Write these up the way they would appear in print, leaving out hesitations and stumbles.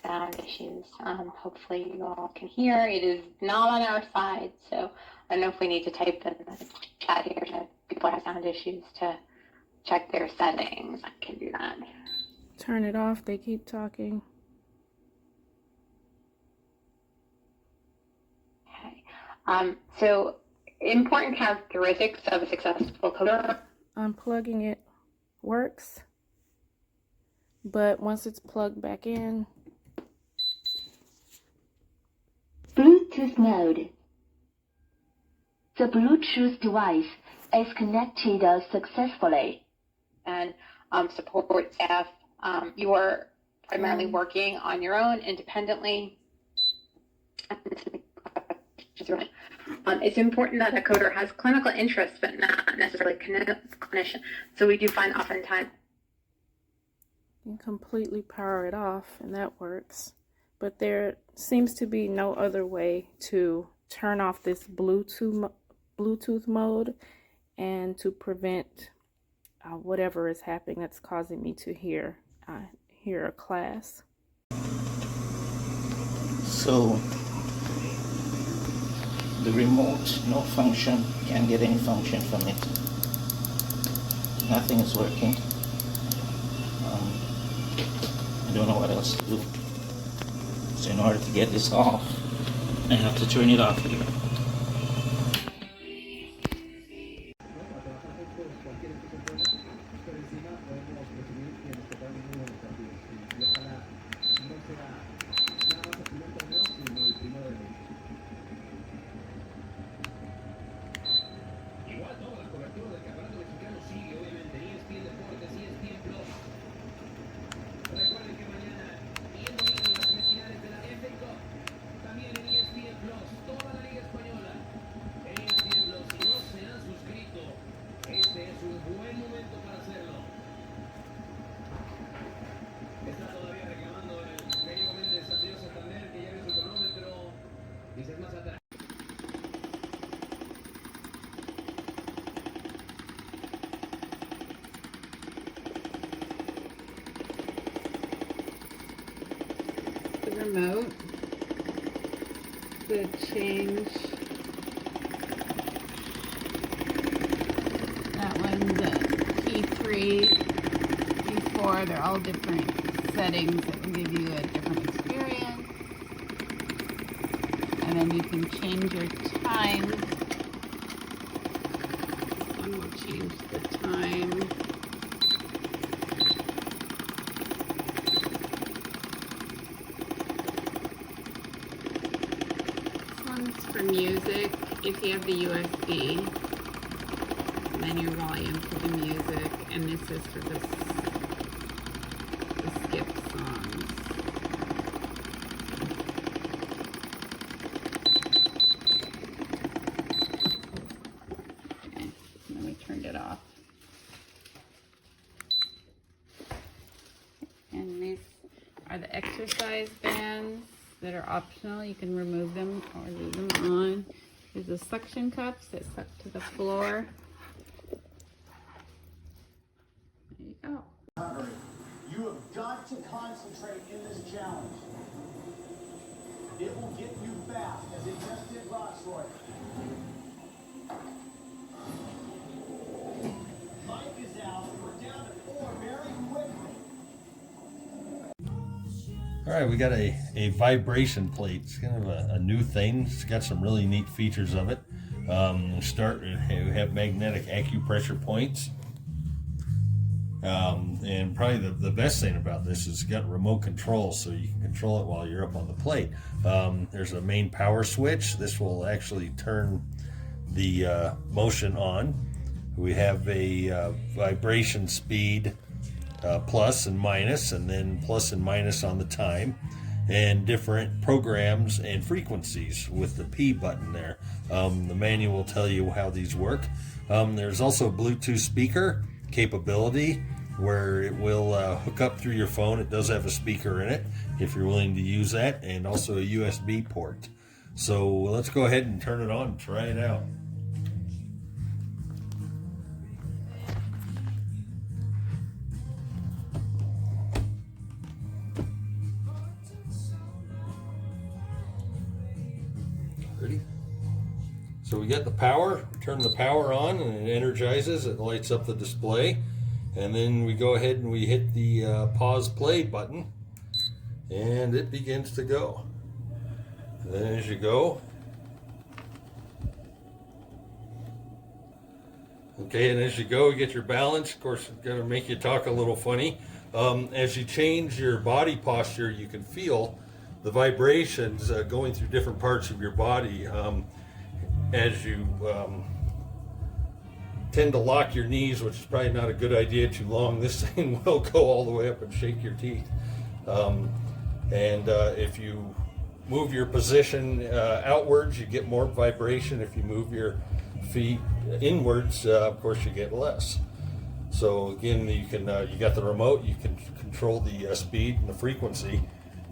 sound issues. Hopefully you all can hear. It is not on our side, so I don't know if we need to type in the chat here to people who have sound issues to check their settings. I can do that. Turn it off. They keep talking. Okay. So important characteristics of a successful coder. Unplugging it works, but once it's plugged back in. Bluetooth mode. The Bluetooth device is connected successfully. And support staff, you are primarily working on your own independently. It's important that a coder has clinical interest, but not necessarily clinician. So we do find oftentimes You can completely power it off, and that works. But there seems to be no other way to turn off this Bluetooth mode and to prevent whatever is happening that's causing me to hear a class. So the remote, no function, can't get any function from it. Nothing is working. I don't know what else to do. So in order to get this off, I have to turn it off here. Remote to change that one's P3, P4. They're all different settings that will give you a different experience. And then you can change your time. This one will change the time. For music, if you have the USB, and then your volume for the music, and this is for the skip songs. Okay, then we turned it off. And these are the exercise bands that are optional. You can remove them or leave them on. There's the suction cups that suck to the floor. There you go. You have got to concentrate in this challenge. It will get you fast, as it just did Roxroy. Mike is out. We're down to 4 very quickly. All right, we got a vibration plate. It's kind of a new thing. It's got some really neat features of it. We have magnetic acupressure points. And probably the best thing about this is it's got remote control, so you can control it while you're up on the plate. There's a main power switch. This will actually turn the motion on. We have a vibration speed plus and minus, and then plus and minus on the time, and different programs and frequencies with the P button there. The manual will tell you how these work. There's also a Bluetooth speaker capability where it will hook up through your phone. It does have a speaker in it if you're willing to use that, and also a USB port. So let's go ahead and turn it on and try it out. So we get the power, turn the power on, and it energizes, it lights up the display. And then we go ahead and we hit the pause play button, and it begins to go. And then as you go, okay, and as you go, you get your balance. Of course, it's going to make you talk a little funny. As you change your body posture, you can feel the vibrations going through different parts of your body. As you tend to lock your knees, which is probably not a good idea too long, this thing will go all the way up and shake your teeth. If you move your position outwards, you get more vibration. If you move your feet inwards, of course, you get less. So again, you can you got the remote, you can control the speed and the frequency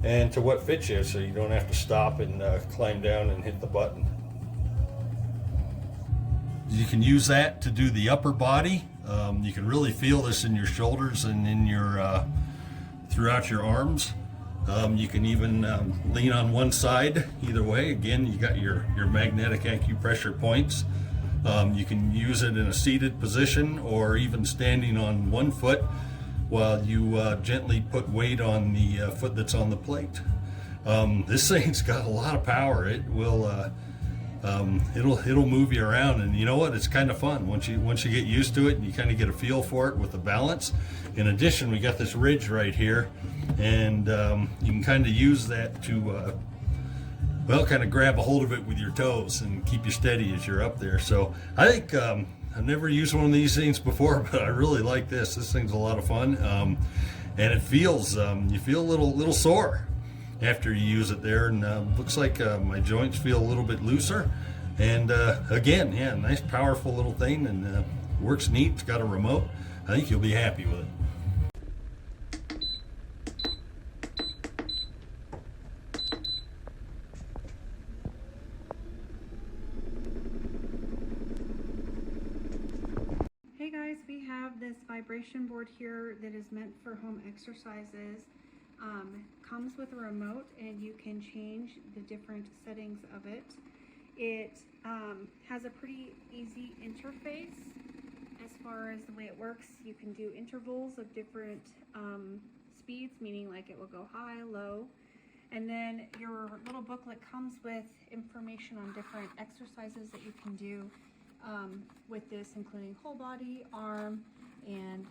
and to what fits you, so you don't have to stop and climb down and hit the button. You can use that to do the upper body. You can really feel this in your shoulders and in your throughout your arms. You can even lean on one side either way. Again, you got your magnetic acupressure points. You can use it in a seated position or even standing on one foot while you gently put weight on the foot that's on the plate. This thing's got a lot of power. It will it'll move you around, and you know what, it's kind of fun once you get used to it and you kind of get a feel for it with the balance. In addition, we got this ridge right here, and you can kind of use that to well, kind of grab a hold of it with your toes and keep you steady as you're up there. So I think I've never used one of these things before, but I really like this. This thing's a lot of fun, and it feels you feel a little sore after you use it there, and looks like my joints feel a little bit looser. And again, yeah, nice powerful little thing, and works neat. It's got a remote. I think you'll be happy with it. Hey guys, we have this vibration board here that is meant for home exercises. Comes with a remote, and you can change the different settings of it. It has a pretty easy interface as far as the way it works. You can do intervals of different speeds, meaning like it will go high, low. And then your little booklet comes with information on different exercises that you can do with this, including whole body, arm, and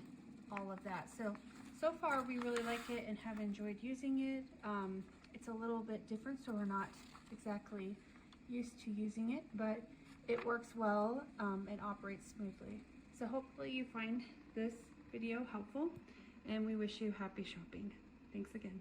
all of that. So far we really like it and have enjoyed using it. It's a little bit different, so we're not exactly used to using it, but it works well and operates smoothly. So hopefully you find this video helpful, and we wish you happy shopping. Thanks again.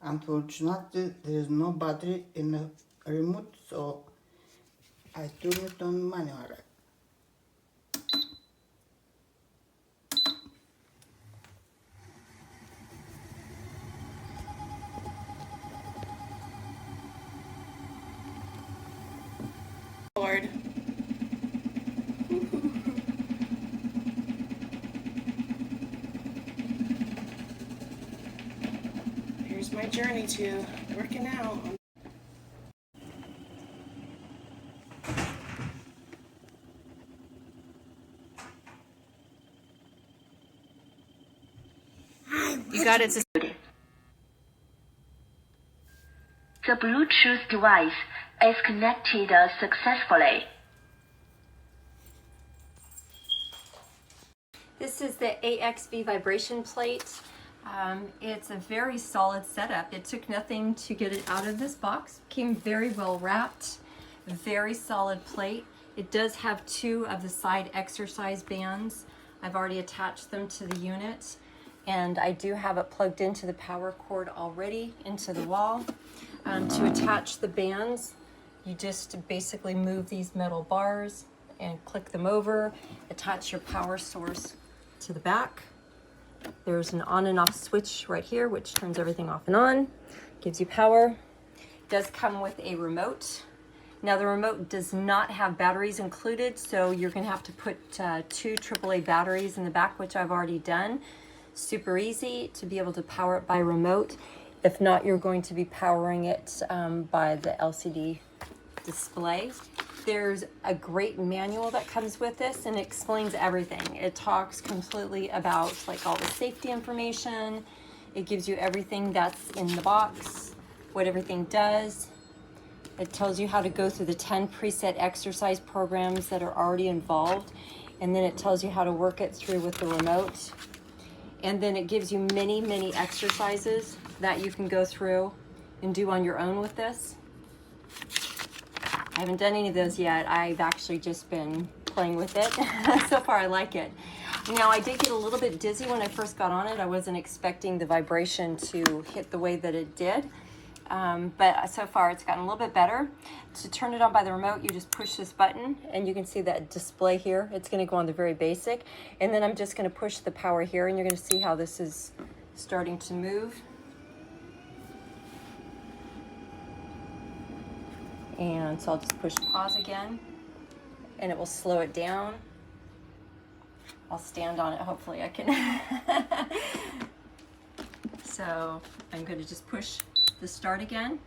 Unfortunately, there is no battery in the remote, so I turn it on manually. Lord. Here's It's my journey to working out. You got it. The Bluetooth device is connected successfully. This is the AXV vibration plate. It's a very solid setup. It took nothing to get it out of this box. Came very well wrapped, very solid plate. It does have 2 of the side exercise bands. I've already attached them to the unit, and I do have it plugged into the power cord already into the wall. To attach the bands, you just basically move these metal bars and click them over, attach your power source to the back. There's an on and off switch right here, which turns everything off and on, gives you power. It does come with a remote. Now the remote does not have batteries included, so you're gonna have to put 2 AAA batteries in the back, which I've already done. Super easy to be able to power it by remote. If not, you're going to be powering it by the LCD display. There's a great manual that comes with this and it explains everything. It talks completely about like all the safety information. It gives you everything that's in the box, what everything does. It tells you how to go through the 10 preset exercise programs that are already involved. And then it tells you how to work it through with the remote. And then it gives you many, many exercises that you can go through and do on your own with this. I haven't done any of those yet. I've actually just been playing with it. So far, I like it. Now, I did get a little bit dizzy when I first got on it. I wasn't expecting the vibration to hit the way that it did. But so far, it's gotten a little bit better. To turn it on by the remote, you just push this button, and you can see that display here. It's going to go on the very basic. And then I'm just going to push the power here, and you're going to see how this is starting to move. And so I'll just push pause again, and it will slow it down. I'll stand on it, hopefully I can. So I'm going to just push the start again.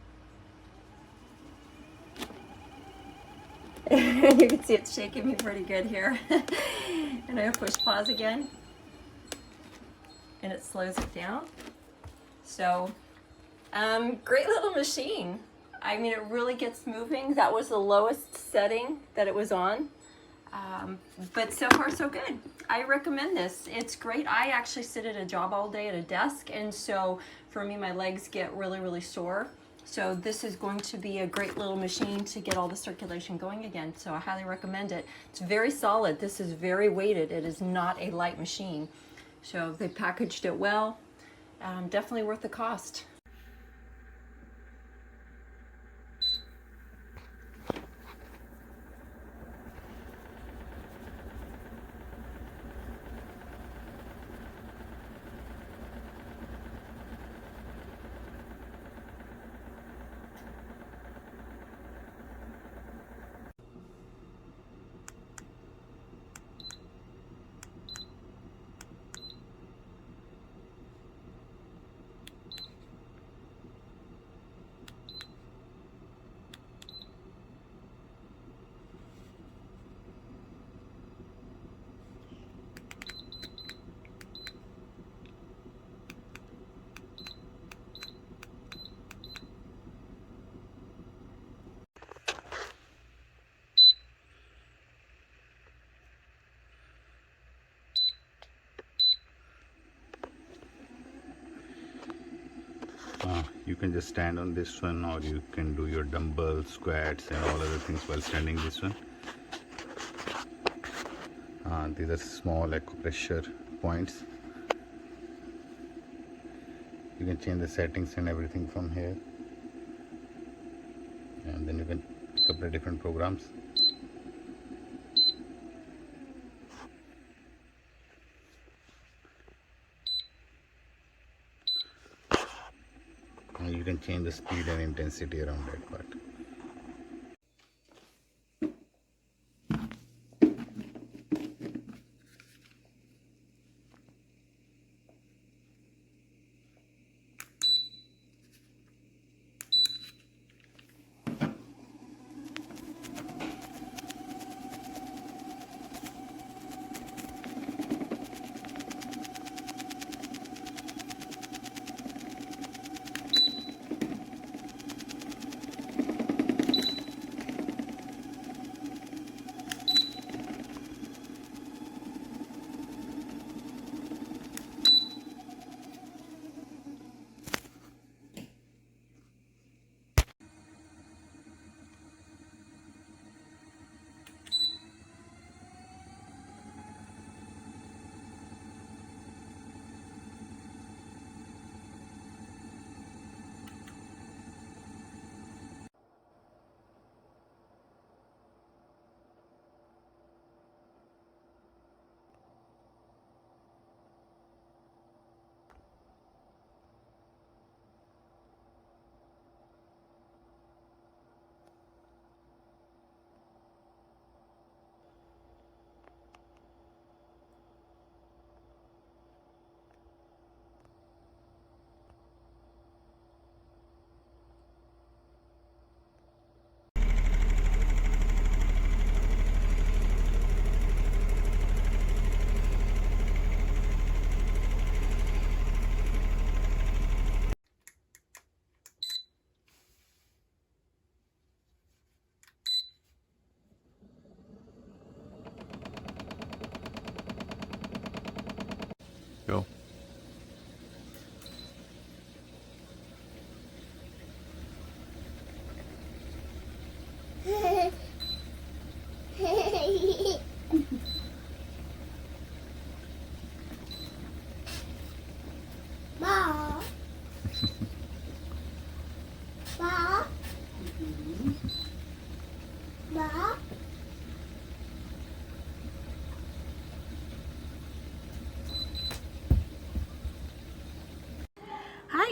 You can see it's shaking me pretty good here. And I push pause again, and it slows it down. So, great little machine. I mean, it really gets moving. That was the lowest setting that it was on. But so far, so good. I recommend this. It's great. I actually sit at a job all day at a desk, and so for me, my legs get really, really sore. So this is going to be a great little machine to get all the circulation going again. So I highly recommend it. It's very solid. This is very weighted. It is not a light machine. So they packaged it well. Definitely worth the cost. You can just stand on this one, or you can do your dumbbell squats and all other things while standing this one. These are small acupressure points. You can change the settings and everything from here, and then you can pick up the different programs. And you can change the speed and intensity around that part.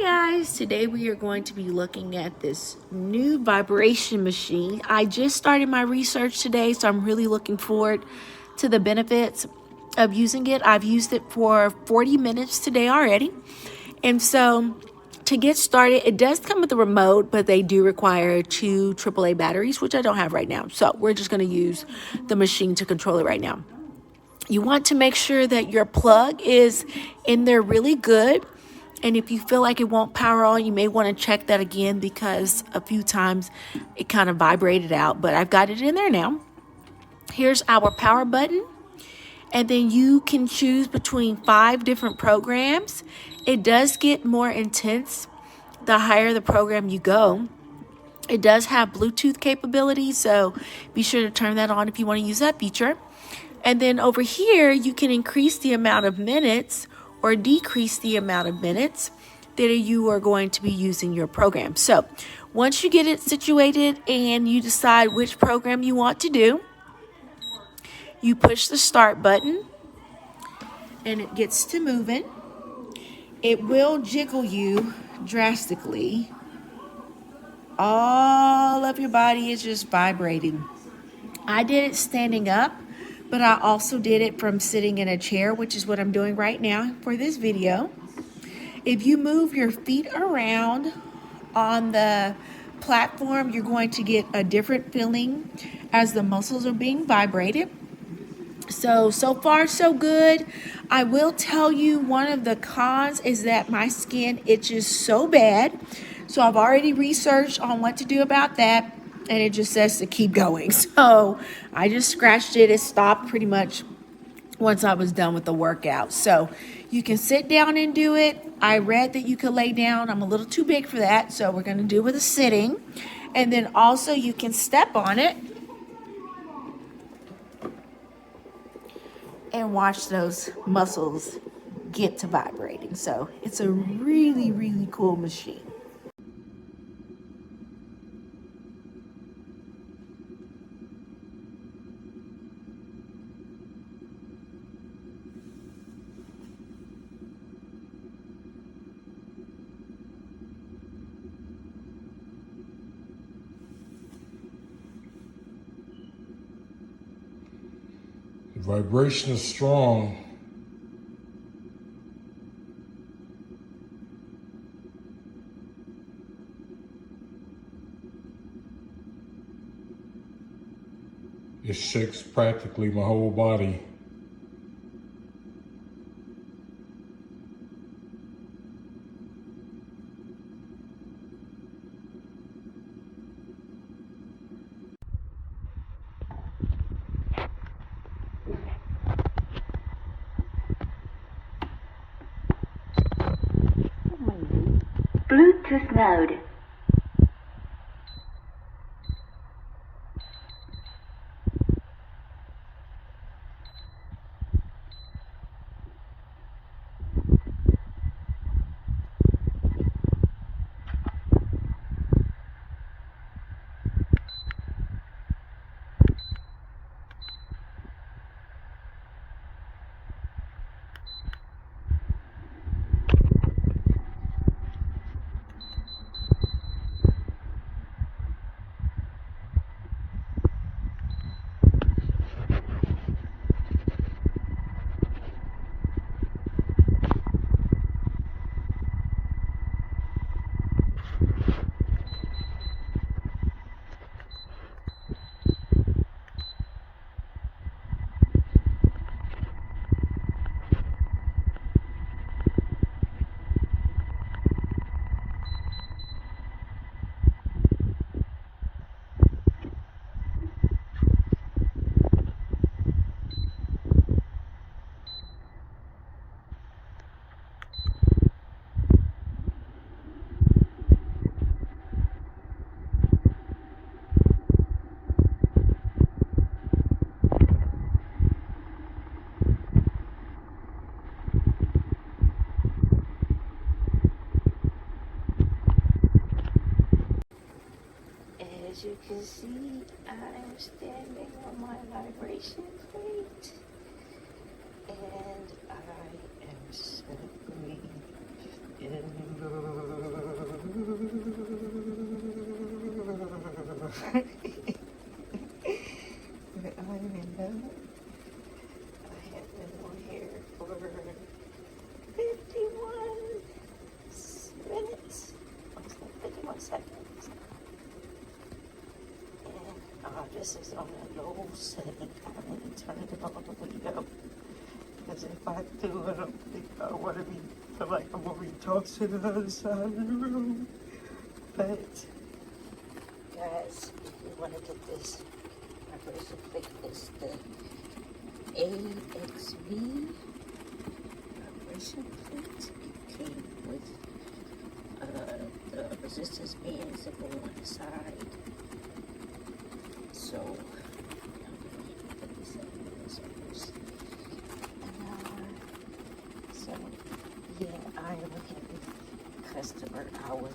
guys, today we are going to be looking at this new vibration machine. I just started my research today, so I'm really looking forward to the benefits of using it. I've used it for 40 minutes today already. And so to get started, it does come with a remote, but they do require 2 AAA batteries, which I don't have right now. So we're just going to use the machine to control it right now. You want to make sure that your plug is in there really good. And if you feel like it won't power on, you may want to check that again, because a few times it kind of vibrated out, but I've got it in there now. Here's our power button. And then you can choose between 5 different programs. It does get more intense the higher the program you go. It does have Bluetooth capability, so be sure to turn that on if you want to use that feature. And then over here, you can increase the amount of minutes or decrease the amount of minutes that you are going to be using your program. So once you get it situated and you decide which program you want to do, you push the start button and it gets to moving. It will jiggle you drastically. All of your body is just vibrating. I did it standing up, but I also did it from sitting in a chair, which is what I'm doing right now for this video. If you move your feet around on the platform, you're going to get a different feeling as the muscles are being vibrated. So far so good. I will tell you, one of the cons is that my skin itches so bad. So I've already researched on what to do about that, and it just says to keep going. So I just scratched it. It stopped pretty much once I was done with the workout. So you can sit down and do it. I read that you could lay down. I'm a little too big for that, so we're going to do it with a sitting. And then also you can step on it and watch those muscles get to vibrating. So it's a really, really cool machine. The vibration is strong. It shakes practically my whole body. Bluetooth mode. As you can see, I am standing on my vibration plate, and I am simply But I have been on here for 51 minutes. 51 seconds. And this is on a low setting. I need to turn it all the way up. Because if I do, I don't think I want to feel like I'm going to be tossed to the other side of the room. But, guys, if you want to get this vibration plate, it's the AXV vibration plate. It came with the resistance bands that go on the side. So, yeah, I am a happy customer.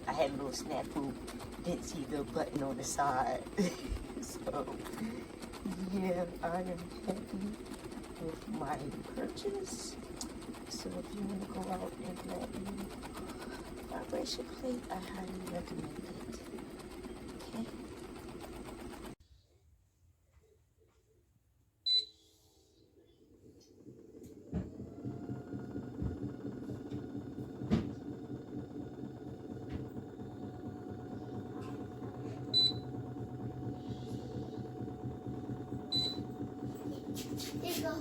I had a little snafu, didn't see the button on the side. So, yeah, I am happy with my purchase. So if you want to go out and grab a vibration plate, I highly recommend it. Okay? There you go.